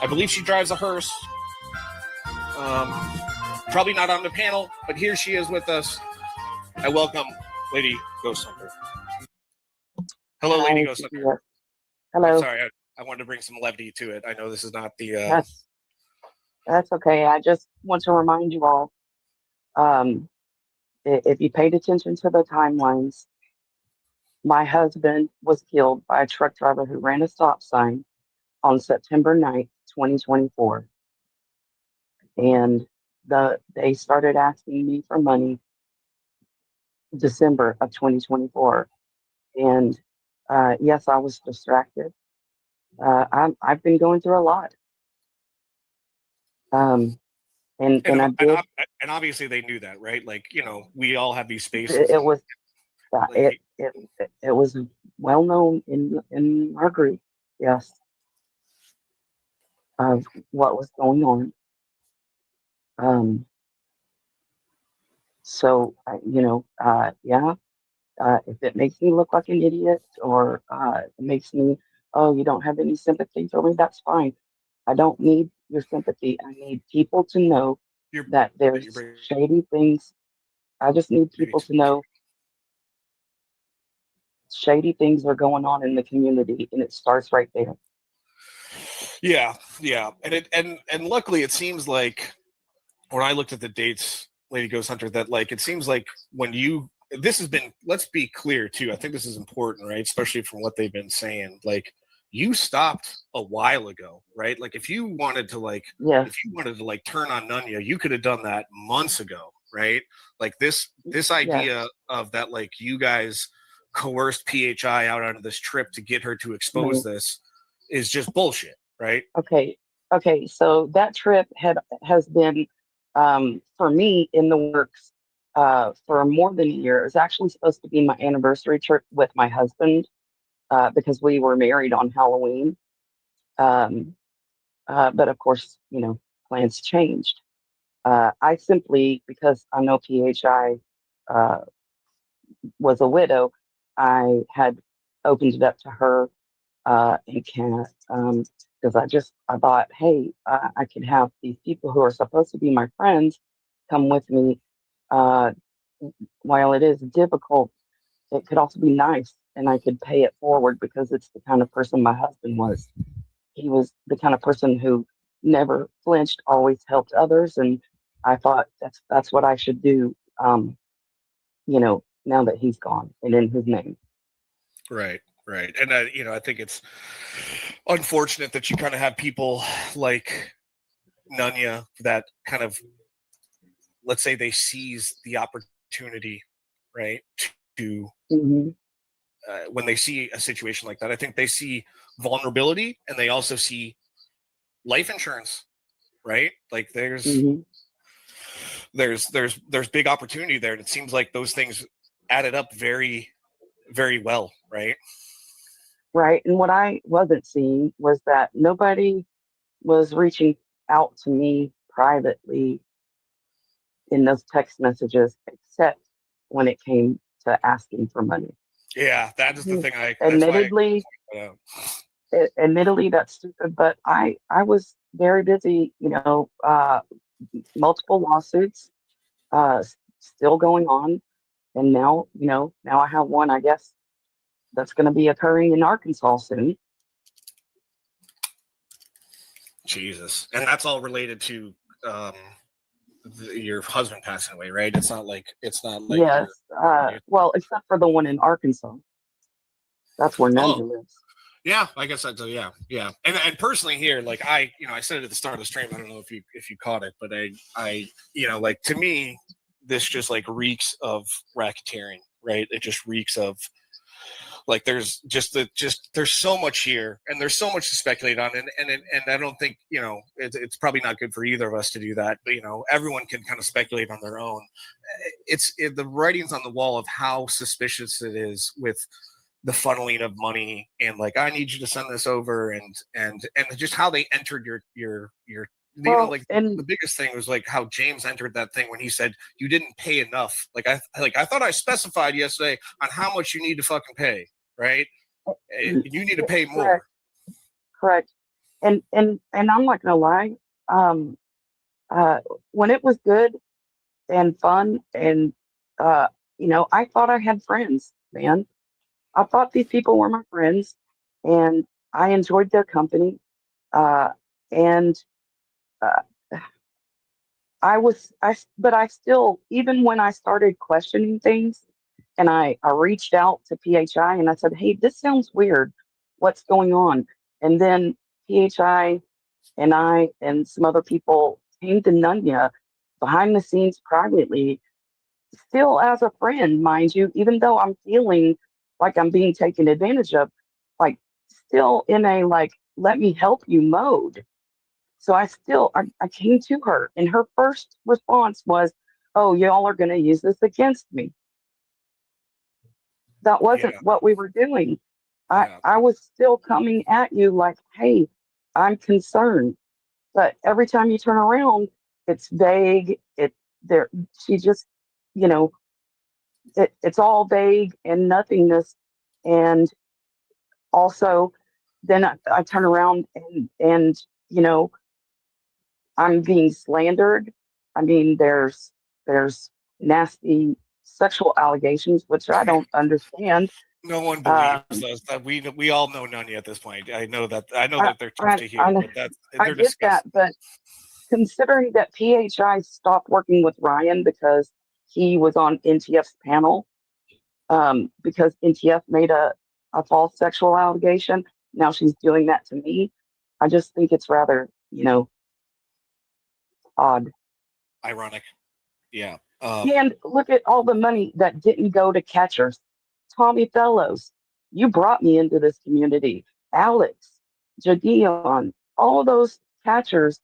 I believe she drives a hearse. Probably not on the panel, but here she is with us. I welcome Lady Ghost Hunter. Hello, Hi, Lady Ghost Hunter. T.B.S. Hello. I'm sorry, I wanted to bring some levity to it. I know this is not the. That's okay. I just want to remind you all, if you paid attention to the timelines, my husband was killed by a truck driver who ran a stop sign on September 9th, 2024. And they started asking me for money December of 2024. And yes, I was distracted. I've been going through a lot. And I did. And obviously they knew that, right? Like, you know, we all have these spaces. It was it was well known in our group, yes, of what was going on. So if it makes me look like an idiot or it makes me, oh, you don't have any sympathy for me, that's fine. I don't need your sympathy. I need people to know that there's shady things. I just need people to know shady things are going on in the community, and it starts right there. Yeah. And luckily it seems like when I looked at the dates, Lady Ghost Hunter, that like it seems like this has been, let's be clear too, I think this is important, right? Especially from what they've been saying. Like, you stopped a while ago, right? Like if you wanted to turn on Nunya, you could have done that months ago, right? Like this idea of that, like, you guys coerced PHI out onto this trip to get her to expose this is just bullshit, right? Okay. So that trip has been for me in the works for more than a year. It was actually supposed to be my anniversary trip with my husband because we were married on Halloween. But of course, plans changed. I simply, because I know PHI was a widow, I had opened it up to her and Kat because I thought, hey, I could have these people who are supposed to be my friends come with me. While it is difficult, it could also be nice, and I could pay it forward because it's the kind of person my husband was. He was the kind of person who never flinched, always helped others, and I thought that's what I should do. Now that he's gone and in his name. Right. And I think it's unfortunate that you kind of have people like Nunya that kind of, let's say, they seize the opportunity, right, to when they see a situation like that. I think they see vulnerability and they also see life insurance, right? Like there's big opportunity there, and it seems like those things added up very, very well, right? Right. And what I wasn't seeing was that nobody was reaching out to me privately in those text messages, except when it came to asking for money. Yeah, that is the thing. Admittedly, that's stupid, but I was very busy, multiple lawsuits still going on. And now I have one, I guess, that's going to be occurring in Arkansas soon. Jesus. And that's all related to your husband passing away, right? It's not like yes. Well, except for the one in Arkansas. That's where Nunya lives. Yeah, I guess that's yeah. And personally here, like I said it at the start of the stream. I don't know if you caught it, but I like, to me, this just like reeks of racketeering, right? It just reeks of, like, there's there's so much here, and there's so much to speculate on, and I don't think it's probably not good for either of us to do that. But everyone can kind of speculate on their own. It's the writing's on the wall of how suspicious it is with the funneling of money, and like, I need you to send this over, and just how they entered your. The biggest thing was like how James entered that thing when he said you didn't pay enough. I thought I specified yesterday on how much you need to fucking pay, right? You need to pay more. Correct. And I'm not gonna lie, um, when it was good and fun and uh, I thought I had friends, man. I thought these people were my friends, and I enjoyed their company. Uh, and uh, but I still, even when I started questioning things, and I reached out to PHI and I said, "Hey, this sounds weird. What's going on?" And then PHI and I and some other people came to Nunya behind the scenes privately, still as a friend, mind you, even though I'm feeling like I'm being taken advantage of, like still in a like, let me help you mode. So I came to her and her first response was, "Oh, y'all are going to use this against me." That wasn't Yeah. what we were doing. Yeah. I was still coming at you like, "Hey, I'm concerned." But every time you turn around, it's vague. There, she just, you know, it's all vague and nothingness. And also, then I turn around and, you know, I'm being slandered. I mean, there's nasty sexual allegations, which I don't understand. No one believes Um, us. That we all know Nunya at this point. I know that. I know I, that they're tough I, to hear, I, but I they're get that, disgusting. but considering that PHI stopped working with Ryan because he was on NTF's panel, because NTF made a false sexual allegation. Now she's doing that to me. I just think it's rather, odd. Ironic. Yeah. And look at all the money that didn't go to catchers. Tommy Fellows, you brought me into this community. Alex, Jadion, all those catchers,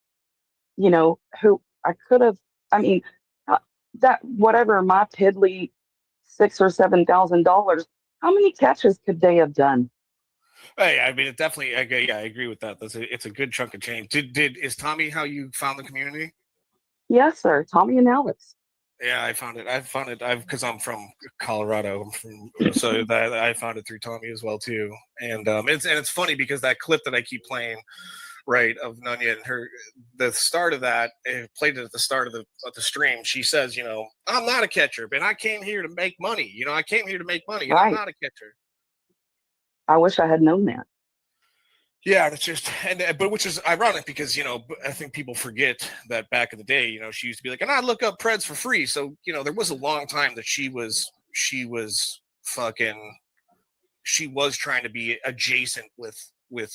who I could have, I mean, uh, that whatever my piddly $6,000 or $7,000, how many catches could they have done? Hey, I mean, it definitely. Yeah, I agree with that. It's a good chunk of change. Is Tommy how you found the community? Yes, sir. Tommy and Alex. Yeah, I found it. I found it. Because I'm from Colorado. I'm from so that I found it through Tommy as well too. And it's funny because that clip that I keep playing, right, of Nunya and her, the start of that, played it at the start of the stream. She says, I'm not a catcher, but I came here to make money. I came here to make money, and I'm Right. not a catcher. I wish I had known that. Yeah, it's just but which is ironic because I think people forget that back in the day, she used to be like, and I look up Preds for free. So there was a long time that she was fucking she was trying to be adjacent with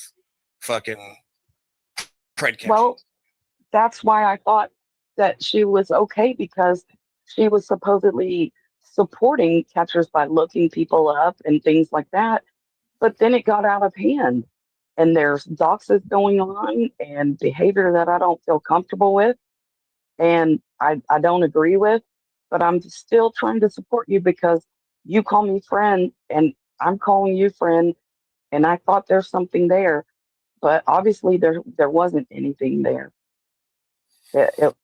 fucking Pred catching. Well, that's why I thought that she was okay because she was supposedly supporting catchers by looking people up and things like that. But then it got out of hand, and there's doxes going on and behavior that I don't feel comfortable with, and I don't agree with. But I'm still trying to support you because you call me friend, and I'm calling you friend, and I thought there's something there, but obviously there wasn't anything there. Yeah, so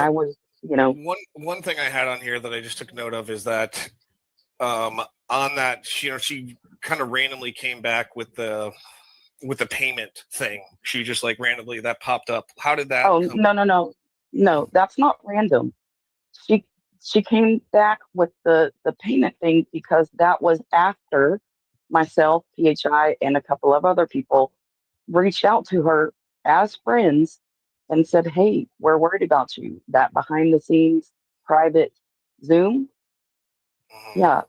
I was, one thing I had on here that I just took note of is that um on that she kind of randomly came back with the payment thing. She just like randomly that popped up. How did that oh, come? no, no, no, no, that's not random. She she came back with the payment thing because that was after myself, PHI, and a couple of other people reached out to her as friends and said, "Hey, we're worried about you." That behind the scenes private Zoom, yeah,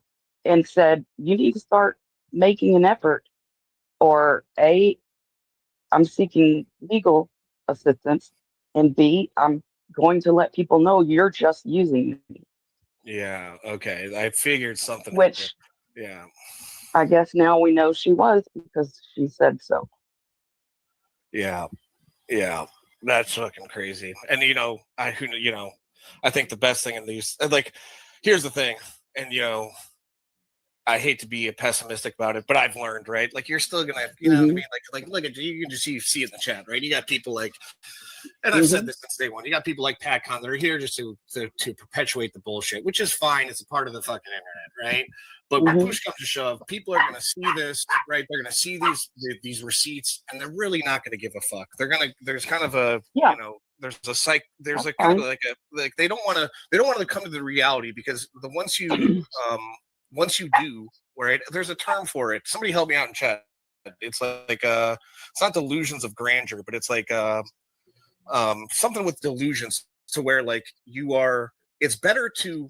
and said, "You need to start making an effort, or A, I'm seeking legal assistance, and B, I'm going to let people know you're just using me," Yeah, okay. I figured something happened. which Yeah. I guess now we know she was because she said so. Yeah. Yeah. That's fucking crazy. And I think the best thing in these like here's the thing. And I hate to be pessimistic about it, but I've learned, right? Like you're still gonna, you know what I Hmm. mean? Like look at you can just see it in the chat, right? You got people like, and I've said Hmm. this since day one. You got people like Pat Con that are here just to perpetuate the bullshit, which is fine. It's a part of the fucking internet, right? But when Mhm. push comes to shove, people are going to see this, right? They're going to see these receipts, and they're really not going to give a fuck. There's kind of a, Yeah, there's that's a kind of fine. like they don't want to come to the reality, because um once you do, right? There's a term for it. Somebody help me out in chat. It's like it's not delusions of grandeur, but it's like something with delusions, to where like it's better to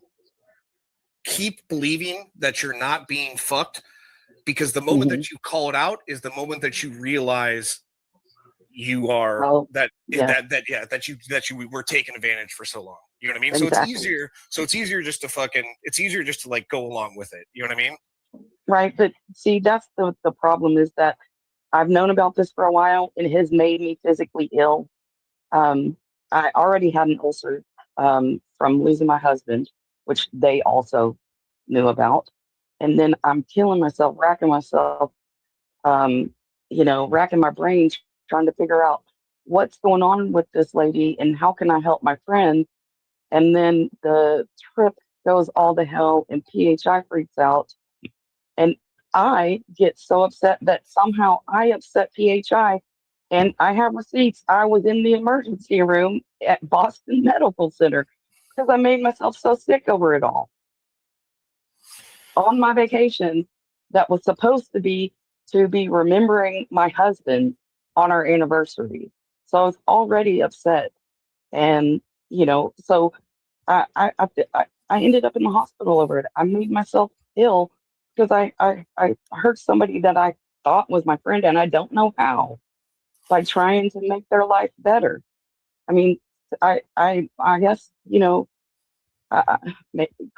keep believing that you're not being fucked, because the moment Mhm. that you call it out is the moment that you realize you are Oh, that yes, that you were taken advantage for so long. You know what I mean? exactly. It's easier just to like go along with it. You know what I mean? Right. But see, that's the problem, is that I've known about this for a while, and it has made me physically ill. Um, I already had an ulcer from losing my husband, which they also knew about. And then I'm killing myself, um, racking my brains, trying to figure out what's going on with this lady and how can I help my friend. And then the trip goes all to hell, and PHI freaks out. And I get so upset that somehow I upset PHI. And I have receipts. I was in the emergency room at Boston Medical Center because I made myself so sick over it all on my vacation that was supposed to be remembering my husband on our anniversary. So I was already upset. And, so I ended up in the hospital over it. I made myself ill because I hurt somebody that I thought was my friend, and I don't know how, by trying to make their life better. I mean, I guess,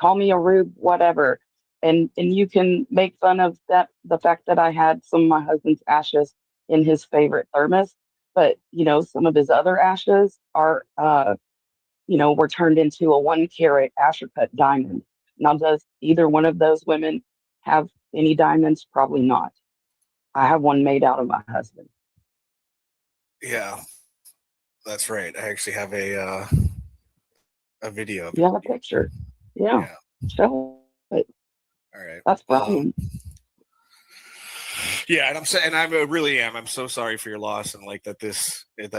call me a rube, whatever. And you can make fun of the fact that I had some of my husband's ashes in his favorite thermos, but some of his other ashes were turned into a 1 carat Asher cut diamond. Now, does either one of those women have any diamonds? Probably not. I have one made out of my husband. Yeah, that's right. I actually have a video of You it. have a picture. Yeah. Yeah. Show it. All right. That's Brian. Yeah, and I really am. I'm so sorry for your loss, and like that it's it's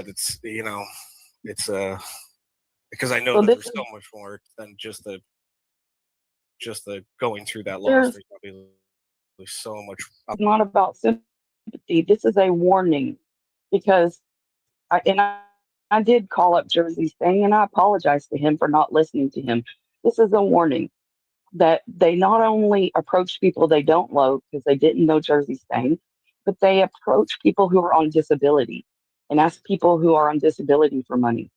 because I know So that this there's is so much more than just the going through that loss. there's There's probably so much. not about sympathy. This is a warning, because I did call up Jersey's thing, and I apologize to him for not listening to him. This is a warning that they not only approach people they don't know because they didn't know Jersey's thing, but they approach people who are on disability and ask people who are on disability for money.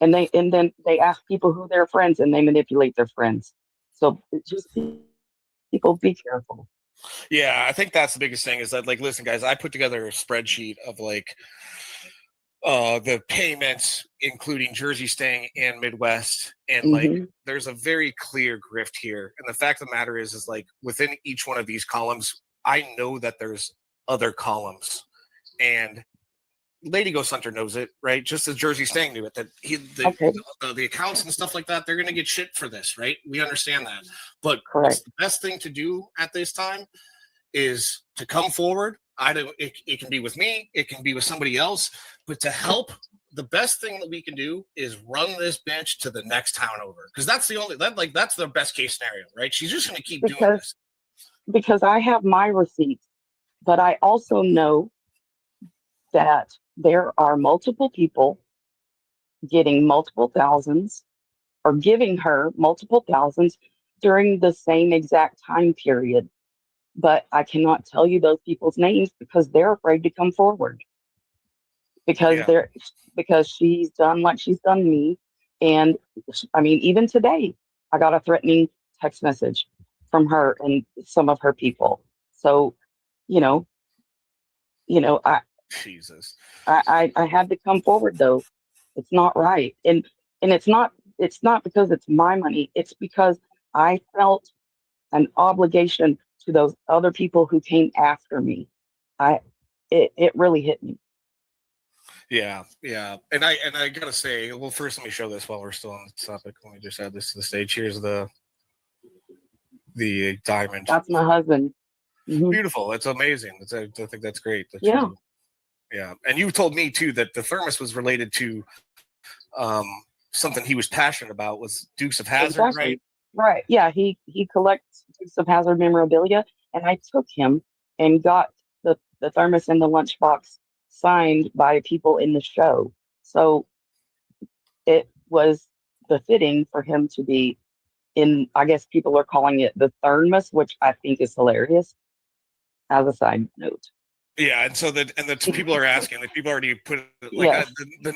And then they ask people who they're friends, and they manipulate their friends. So just people be careful. Yeah, I think that's the biggest thing, is that, like, listen, guys, I put together a spreadsheet of like the payments, including Jersey staying and Midwest, and like Hmm. there's a very clear grift here. And the fact of the matter is like within each one of these columns, I know that there's other columns, and Lady Ghost Hunter knows it, right? Just as Jersey Stang knew it, that Okay, the accounts and stuff like that, they're going to get shit for this, right? We understand that. But what's correct. the best thing to do at this time is to come forward. It can be with me, it can be with somebody else, but to help, the best thing that we can do is run this bitch to the next town over, because that's the best case scenario, right? She's just going to keep doing Because this. I have my receipts, but I also know that there are multiple people getting multiple thousands, or giving her multiple thousands during the same exact time period. But I cannot tell you those people's names because they're afraid to come forward, because Yeah, she's done like she's done me. And I mean, even today, I got a threatening text message from her and some of her people. So, you know, you know, Jesus. I had to come forward though. It's not right. And it's not because it's my money. It's because I felt an obligation to those other people who came after me. I it really hit me. Yeah, yeah, and I gotta say, well, first let me show this while we're still on the topic. Let me just add this to the stage. Here's the the diamond. That's my husband. Mm-hmm. Beautiful. That's amazing. I think that's great. Yeah. Yeah. And you told me too that the thermos was related to something he was passionate about, was Dukes of Hazzard, Exactly. Right. Yeah. He collects Dukes of Hazzard memorabilia, and I took him and got the thermos and the lunchbox signed by people in the show. So it was befitting for him to be in. I guess people are calling it the thermos, which I think is hilarious. As a side note. Yeah, and so the people are asking, like, people already put like Yes. the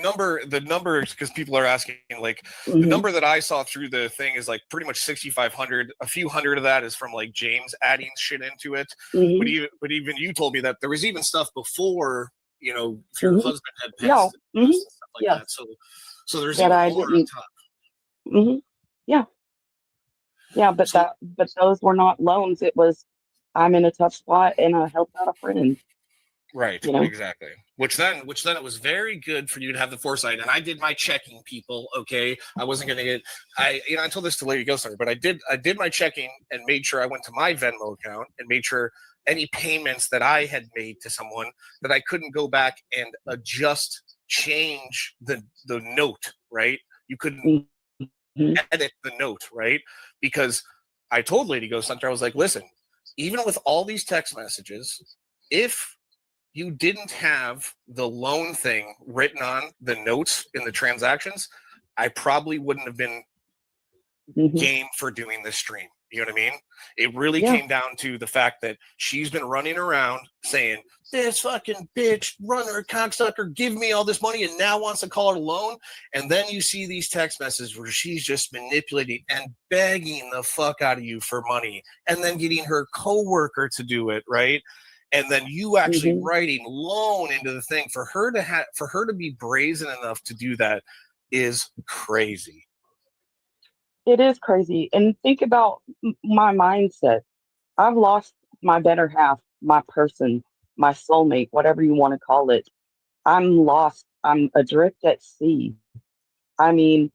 number because people are asking, like, Mm-hmm. the number that I saw through the thing is like pretty much 6,500. A few hundred of that is from like James adding shit into it. Mm-hmm. But even you told me that there was even stuff before, you know, if your Mm-hmm. husband had Yeah. passed Mm-hmm. and stuff like Yes. that. So there's That even I more on didn't. top. Mm-hmm. Yeah. Yeah, but So those were not loans. It was I'm in a tough spot and I helped out a friend. right, You know. exactly. Which then it was very good for you to have the foresight. And I did my checking, people. Okay, I wasn't gonna get. I told this to Lady Ghost, but I did my checking and made sure I went to my Venmo account and made sure any payments that I had made to someone that I couldn't go back and change the note. Right, you couldn't Mm-hmm. edit the note, right? Because I told Lady Ghost Hunter, I was like, listen, even with all these text messages, if you didn't have the loan thing written on the notes in the transactions, I probably wouldn't have been Mm-hmm. game for doing this stream. You know what I mean? It really Yeah. came down to the fact that she's been running around saying, this fucking bitch, runner, cocksucker, give me all this money and now wants to call it a loan. And then you see these text messages where she's just manipulating and begging the fuck out of you for money and then getting her coworker to do it, right? And then you actually Mm-hmm. writing loan into the thing for her to be brazen enough to do that is crazy. It is crazy. And think about my mindset. I've lost my better half, my person, my soulmate, whatever you want to call it. I'm lost. I'm adrift at sea. I mean,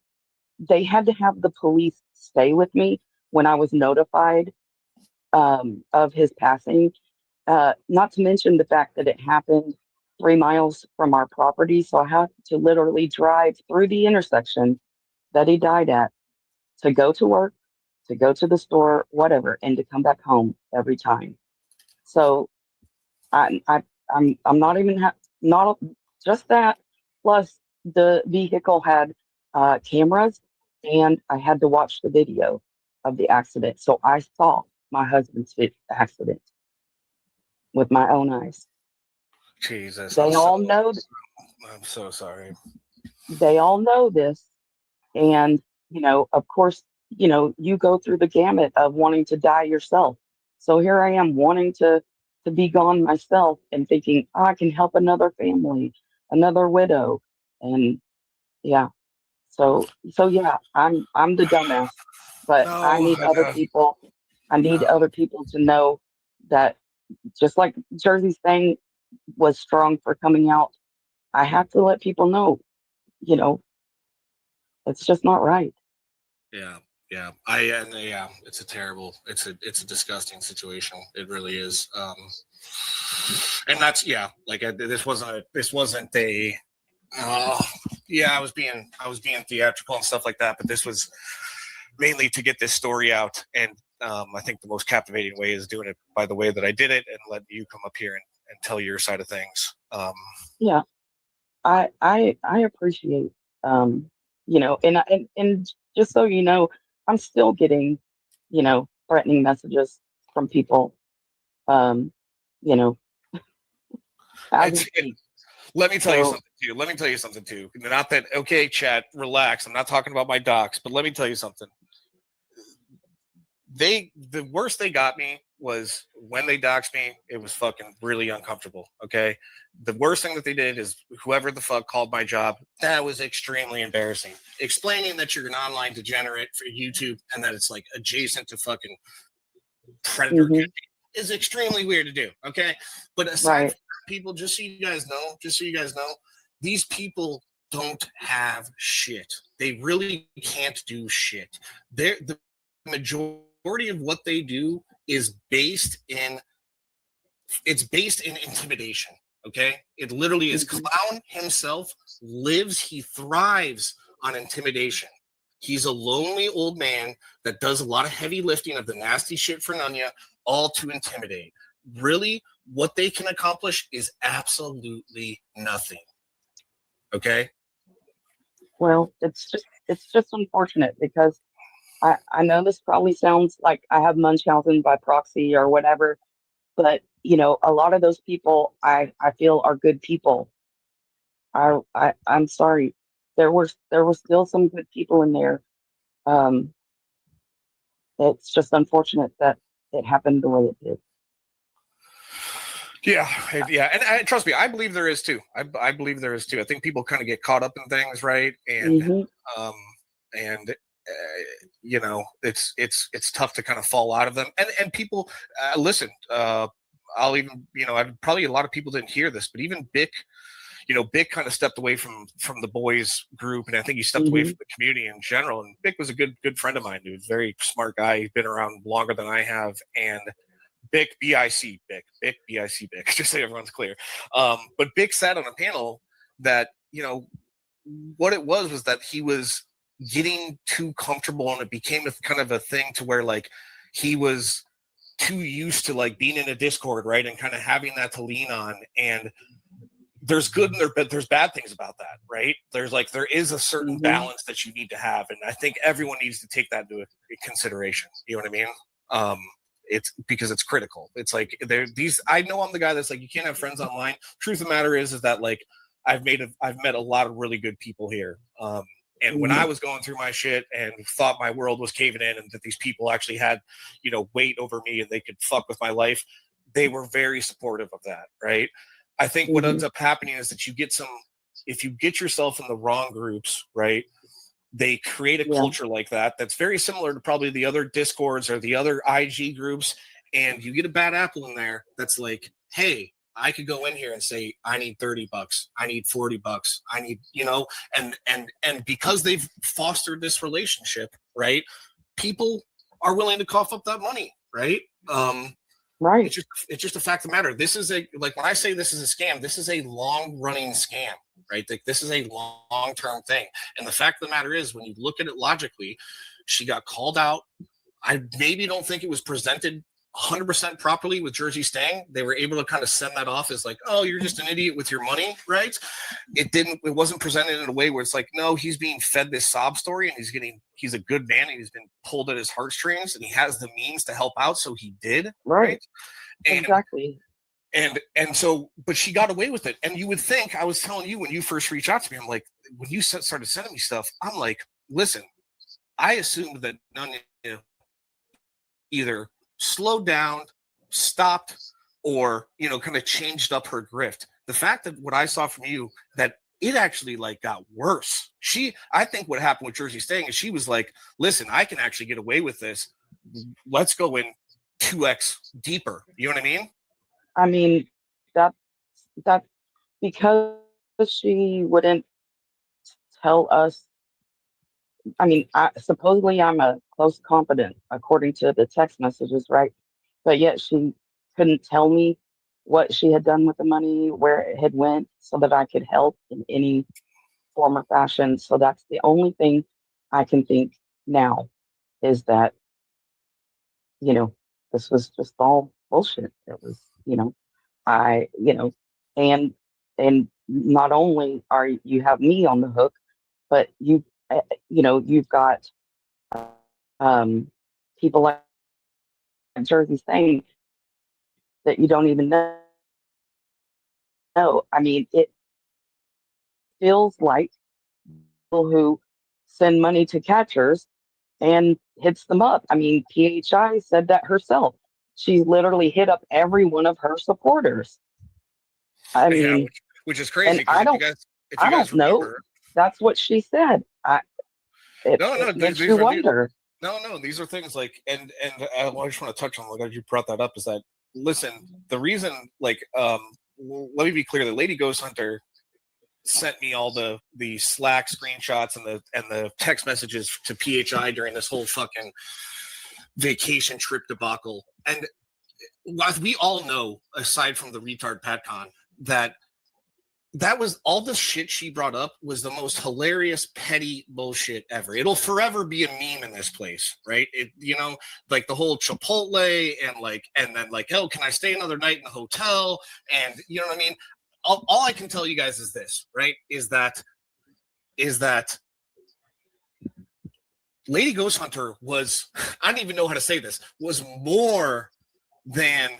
they had to have the police stay with me when I was notified of his passing. Not to mention the fact that it happened 3 miles from our property. So I had to literally drive through the intersection that he died at to go to work, to go to the store, whatever, and to come back home every time. So I, I I'm not even not just that. Plus, the vehicle had cameras, and I had to watch the video of the accident. So I saw my husband's accident with my own eyes. Jesus, They all know. I'm so sorry. They all know this, and of course, you go through the gamut of wanting to die yourself. So here I am wanting to be gone myself and thinking, "Oh, I can help another family, another widow." And yeah, so yeah, I'm the dumbass, but I No, need other people. I need no. other people to know that just like Jersey's thing was strong for coming out, I have to let people know, you know, it's just not right. Yeah, yeah. It's it's a disgusting situation. It really is. And that's like this wasn't a. Uh, yeah, I was being theatrical and stuff like that, but this was mainly to get this story out. And I think the most captivating way is doing it by the way that I did it and letting you come up here and tell your side of things. Yeah, I appreciate and just so you know, I'm still getting, threatening messages from people, um, you know, as we speak. Let me tell you So something too. Let me tell you something too. Not that, okay, chat, relax. I'm not talking about my docs, but let me tell you something. The worst they got me was when they doxed me. It was fucking really uncomfortable. Okay, the worst thing that they did is whoever the fuck called my job. That was extremely embarrassing. Explaining that you're an online degenerate for YouTube and that it's like adjacent to fucking predator mhm, is extremely weird to do. Okay, but aside right. from that, people, just so you guys know, these people don't have shit. They really can't do shit. They're the majority majority of what they do is based in intimidation. Okay, it literally is. Clown himself he thrives on intimidation. He's a lonely old man that does a lot of heavy lifting of the nasty shit for Nunya, all to intimidate. Really, what they can accomplish is absolutely nothing. Okay. Well, it's just unfortunate because I know this probably sounds like I have Munchausen by proxy or whatever, but a lot of those people I feel are good people. I'm sorry. There were still some good people in there. Um, it's just unfortunate that it happened the way it did. Yeah, and trust me, I believe there is too. I believe there is too. I think people kind of get caught up in things, right? And it's tough to kind of fall out of them. And people listen. I'll even probably a lot of people didn't hear this, but even Bick kind of stepped away from the boys group, and I think he stepped away from the community in general. And Bick was a good friend of mine, dude. Very smart guy. He's been around longer than I have, and Bick, B-I-C, Bick, B-I-C, Bick, just so everyone's clear. But Bick sat on a panel that, what it was that he was getting too comfortable, and it became kind of a thing to where, like, he was too used to, like, being in a Discord, right, and kind of having that to lean on. And there's good and there's bad things about that, right? There is a certain balance that you need to have, and I think everyone needs to take that into consideration. You know what I mean? It's because it's critical. It's like I know I'm the guy that's like, you can't have friends online. Truth of the matter is that, like, I've met a lot of really good people here. And when I was going through my shit and thought my world was caving in and that these people actually had, weight over me and they could fuck with my life, they were very supportive of that, right? I think what ends up happening is that if you get yourself in the wrong groups, right, they create a culture like that that's very similar to probably the other Discords or the other IG groups, and you get a bad apple in there that's like, hey, I could go in here and say, I need $30, I need $40, I need, and because they've fostered this relationship, right, people are willing to cough up that money, right? Right. It's just a fact of the matter. This is when I say this is a scam, this is a long running scam, right? Like, this is a long term thing. And the fact of the matter is, when you look at it logically, she got called out. I maybe don't think it was presented 100% properly with Jersey Stang. They were able to kind of send that off as like, oh, you're just an idiot with your money, right? It wasn't presented in a way where it's like, no, he's being fed this sob story and he's a good man and he's been pulled at his heartstrings and he has the means to help out. So he did. Right. Exactly. And so, but she got away with it. And you would think, I was telling you when you first reached out to me, I'm like, when you started sending me stuff, I'm like, listen, I assumed that none either slowed down, stopped, or kind of changed up her grift. The fact that what I saw from you, that it actually like got worse. I think what happened with Jersey Stang is she was like, listen, I can actually get away with this. Let's go in 2x deeper. You know what I mean? I mean, that because she wouldn't tell us. I mean, supposedly I'm a close confidant according to the text messages, right? But yet she couldn't tell me what she had done with the money, where it had went, so that I could help in any form or fashion. So that's the only thing I can think now, is that this was just all bullshit. It was, I, and not only are you have me on the hook, but you've got people like Jersey saying that you don't even know. I mean, it feels like people who send money to catchers and hits them up. I mean, PHI said that herself. She literally hit up every one of her supporters. I mean, which is crazy. And I don't know. That's what she said. It makes you wonder. No, these are things like, and I just want to touch on, like, you brought that up, is that, listen, the reason, like, let me be clear, the Lady Ghost Hunter sent me all the Slack screenshots and the text messages to PHI during this whole fucking vacation trip debacle. And we all know, aside from the retard PatCon, that was all the shit she brought up was the most hilarious, petty bullshit ever. It'll forever be a meme in this place, right? It, like the whole Chipotle and then oh, can I stay another night in the hotel? And you know what I mean? All I can tell you guys is this, right? Is that Lady Ghost Hunter was, I don't even know how to say this, was more than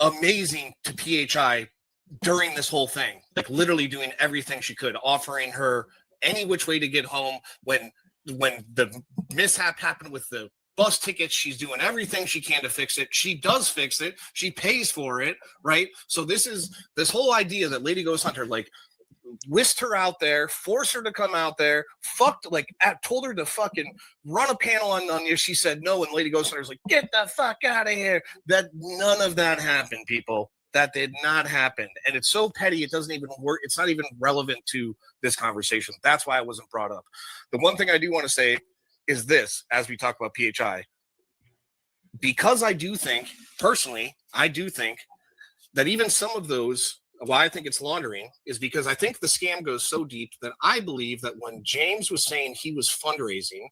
amazing to PHI during this whole thing, like literally doing everything she could, offering her any which way to get home. When the mishap happened with the bus tickets, she's doing everything she can to fix it. She does fix it. She pays for it, right? So this whole idea that Lady Ghost Hunter whisked her out there, forced her to come out there, told her to fucking run a panel on Nunya. She said no, and Lady Ghost Hunter's like, get the fuck out of here. That none of that happened, people. That did not happen. And it's so petty, it doesn't even work. It's not even relevant to this conversation. That's why it wasn't brought up. The one thing I do want to say is this, as we talk about PHI, because I do think that even some of those, why I think it's laundering is because I think the scam goes so deep that I believe that when James was saying he was fundraising,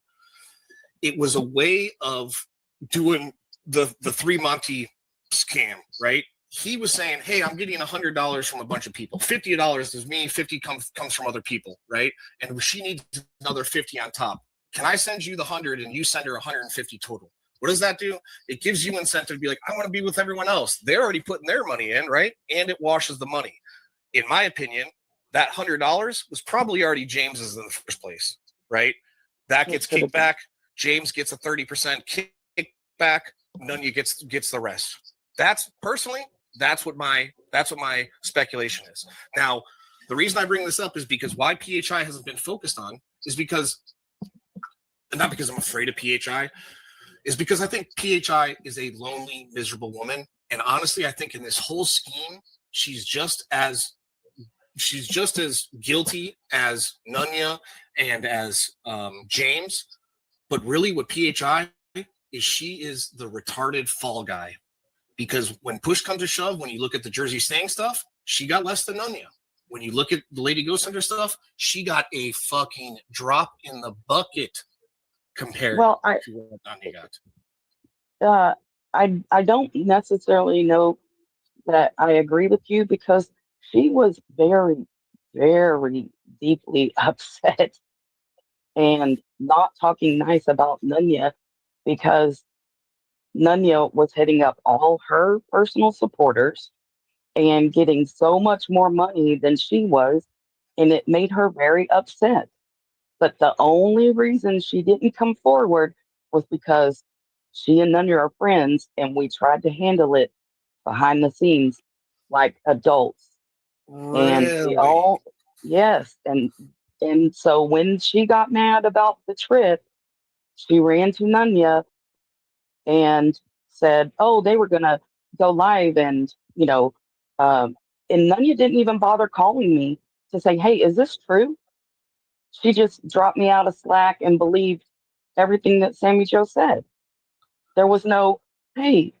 it was a way of doing the Three Monty scam, right? He was saying, hey, I'm getting $100 from a bunch of people. $50 is me, 50 comes from other people, right? And she needs another 50 on top. Can I send you the 100 and you send her 150 total? What does that do? It gives you incentive to be like, I want to be with everyone else. They're already putting their money in, right? And it washes the money. In my opinion, that $100 was probably already James's in the first place, right? That gets kicked back. James gets a 30% kickback. Nunya gets the rest. That's what my speculation is. Now, the reason I bring this up is because why PHI hasn't been focused on is because, and not because I'm afraid of PHI, is because I think PHI is a lonely, miserable woman. And honestly, I think in this whole scheme, she's just as guilty as Nunya and as James. But really what PHI is, she is the retarded fall guy. Because when push comes to shove, when you look at the Jersey Stang stuff, she got less than Nunya. When you look at the Lady Ghost Hunter stuff, she got a fucking drop in the bucket compared to what Nunya got. I don't necessarily know that I agree with you because she was very, very deeply upset and not talking nice about Nunya because Nunya was hitting up all her personal supporters and getting so much more money than she was, and it made her very upset. But the only reason she didn't come forward was because she and Nunya are friends, and we tried to handle it behind the scenes like adults. Really? And we all, yes, and so when she got mad about the trip, she ran to Nunya and said, "Oh, they were gonna go live," and and Nunya didn't even bother calling me to say, "Hey, is this true?" She just dropped me out of Slack and believed everything that Sammy Joe said. There was no, "Hey,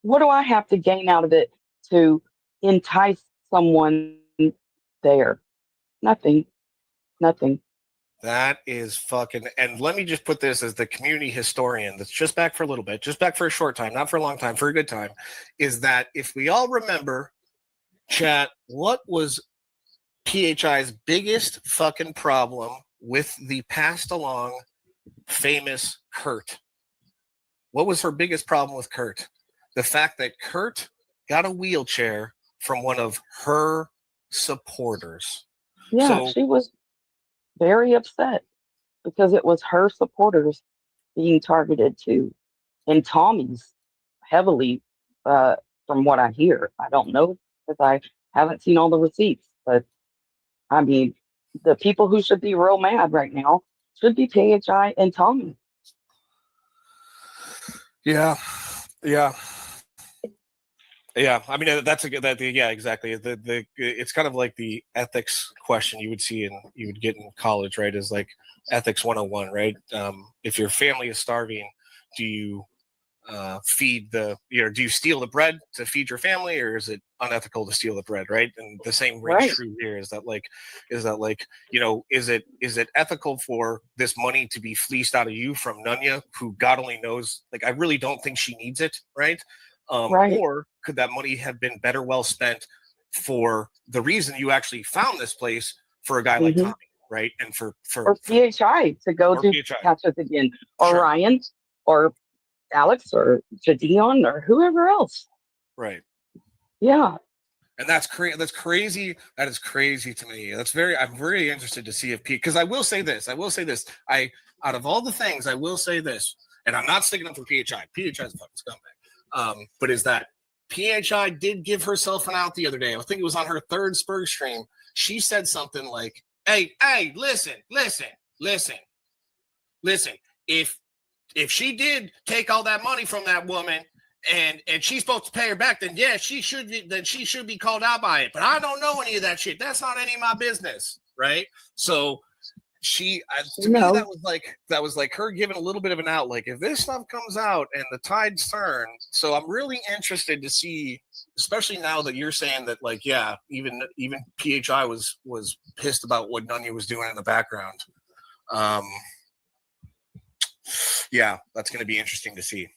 what do I have to gain out of it to entice someone there?" Nothing, nothing. That is fucking, and let me just put this as the community historian that's just back for a little bit, just back for a short time, not for a long time, for a good time, is that if we all remember, chat, what was PHI's biggest fucking problem with the passed along famous Kurt? What was her biggest problem with Kurt? The fact that Kurt got a wheelchair from one of her supporters. Yeah, she was very upset because it was her supporters being targeted too. And Tommy's heavily, from what I hear. I don't know because I haven't seen all the receipts, but I mean, the people who should be real mad right now should be PHI and Tommy. Yeah. Yeah, I mean that's a good. Yeah, exactly. It's kind of like the ethics question you would get in college, right? Is like ethics 101, right? If your family is starving, do you feed do you steal the bread to feed your family, or is it unethical to steal the bread, right? And the same rings Right. true here. Is that like is it ethical for this money to be fleeced out of you from Nunya, who God only knows, like I really don't think she needs it, right? Right. Or could that money have been better well spent for the reason you actually found this place, for a guy like Hmm. Tommy, right? And Or PHI to go or do PHI, Catch Us Again, or sure, Ryan, or Alex, or Jadion, or whoever else. right. Yeah. And that's crazy. That's crazy. That is crazy to me. I'm very interested to see if Pete, because I will say this. Out of all the things, I will say this, and I'm not sticking up for PHI. PHI is a fucking scumbag. But is that PHI did give herself an out the other day. I think it was on her third Spurg stream. She said something like, hey, listen. If she did take all that money from that woman, and she's supposed to pay her back, then yeah, she should be called out by it. But I don't know any of that shit. That's not any of my business, right? So to me, No. that was like her giving a little bit of an out. Like if this stuff comes out and the tides turn, so I'm really interested to see, especially now that you're saying that, like, yeah, even PHI was pissed about what Nunya was doing in the background. Yeah, that's going to be interesting to see.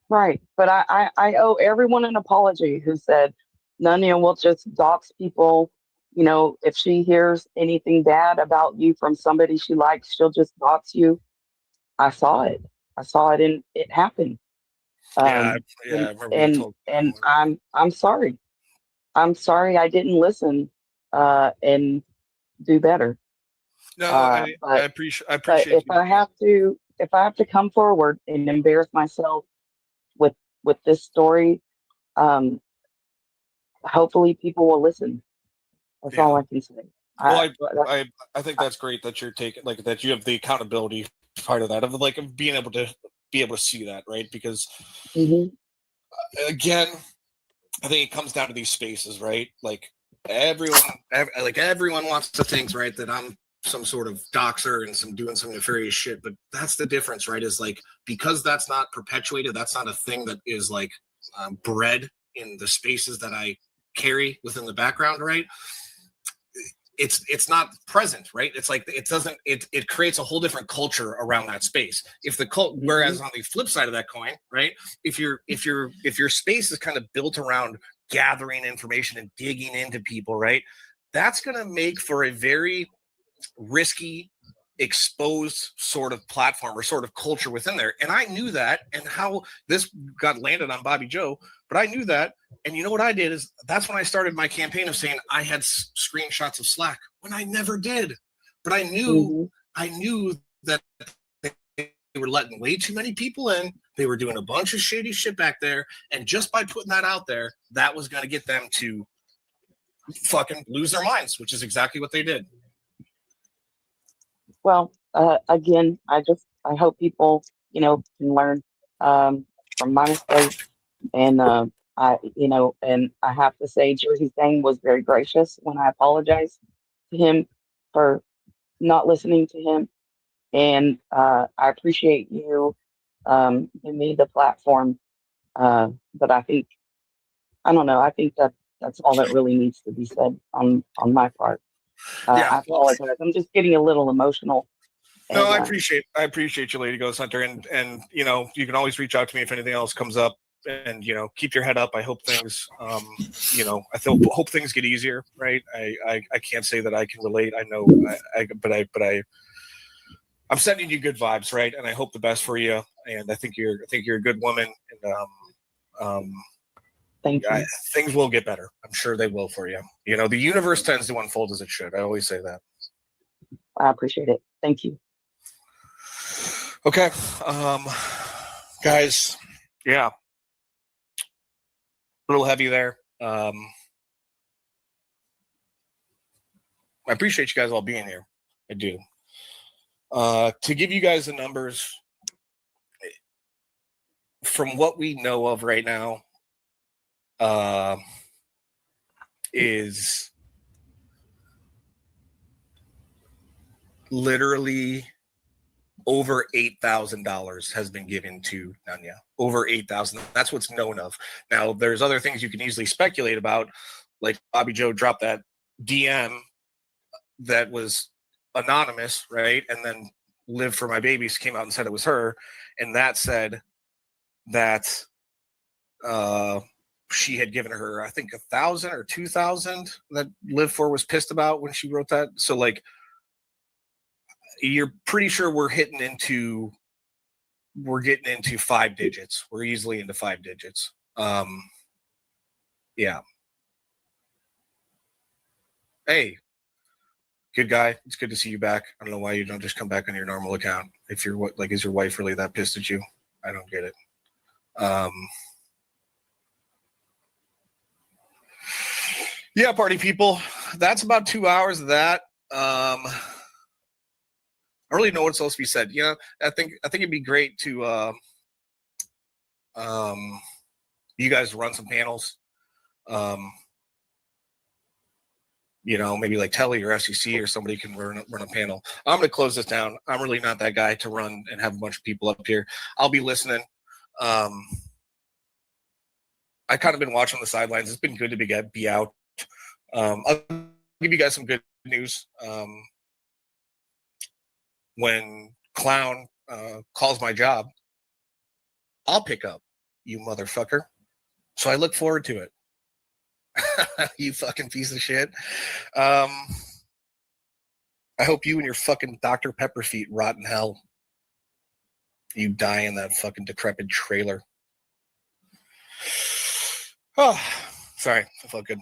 Right. But I owe everyone an apology who said Nunya will just dox people. You know, if she hears anything bad about you from somebody she likes, she'll just dox you. I saw it. I saw it, and it happened. Yeah, I And remember you told me that one. I'm sorry. I'm sorry I didn't listen and do better. No, But I appreciate you. Yeah, if I have to come forward and embarrass myself with this story, um, hopefully people will listen. That's yeah. all I can say. Well, I, I think that's great that you're taking, like, that you have the accountability part of that, of like of being able to see that, right? Because mhm. again, I think it comes down to these spaces, right? Like everyone wants to think, right, that I'm some sort of doxer and doing some nefarious shit, but that's the difference, right? Is like, because that's not perpetuated, that's not a thing that is like bred in the spaces that I carry within the background, right? It's not present, right? It's like it creates a whole different culture around that space. If the whereas on the flip side of that coin, right, if your space is kind of built around gathering information and digging into people, right, that's going to make for a very risky, exposed sort of platform or sort of culture within there. And I knew that, and how this got landed on Bobby Joe, but I knew that. And you know what I did is, that's when I started my campaign of saying I had screenshots of Slack, when I never did. But I knew that they were letting way too many people in. They were doing a bunch of shady shit back there. And just by putting that out there, that was going to get them to fucking lose their minds, which is exactly what they did. Well, again, I hope people, can learn from my mistakes. And and I have to say, Jersey Thing was very gracious when I apologized to him for not listening to him. And I appreciate you giving me the platform. But I don't know. I think that's all that really needs to be said on my part. Yeah. I apologize. I'm just getting a little emotional. No, And I appreciate you, Lady Ghost Hunter, and you can always reach out to me if anything else comes up, and keep your head up. I hope things, hope things get easier. Right? I can't say that I can relate. I know, I'm sending you good vibes, right? And I hope the best for you. And I think you're a good woman, and thank you. things will get better. I'm sure they will for you. The universe tends to unfold as it should. I always say that. I appreciate it. Thank you. Okay, guys, yeah, a little heavy there. I appreciate you guys all being here. I do. To give you guys the numbers, from what we know of right now, is literally over $8,000 has been given to Nanya. Over 8,000. That's what's known of. Now, there's other things you can easily speculate about, like Bobby Joe dropped that DM that was anonymous, right? And then Live for My Babies came out and said it was her, and that said that she had given her, I think, 1,000 or 2,000 that Live for was pissed about when she wrote that. So, like, you're pretty sure we're getting into 5 digits. We're easily into 5 digits. Yeah. Hey, good guy. It's good to see you back. I don't know why you don't just come back on your normal account. If you're like, is your wife really that pissed at you? I don't get it. Yeah, party people. That's about 2 hours of that. I don't really know what's supposed to be said. You know, I think it'd be great to you guys run some panels. You know, maybe like Telly or SEC or somebody can run a panel. I'm going to close this down. I'm really not that guy to run and have a bunch of people up here. I'll be listening. I kind of been watching the sidelines. It's been good to be out. I'll give you guys some good news. When Clown calls my job, I'll pick up, you motherfucker. So I look forward to it. You fucking piece of shit. I hope you and your fucking Dr. Pepper feet rot in hell. You die in that fucking decrepit trailer. Oh, sorry. I felt good.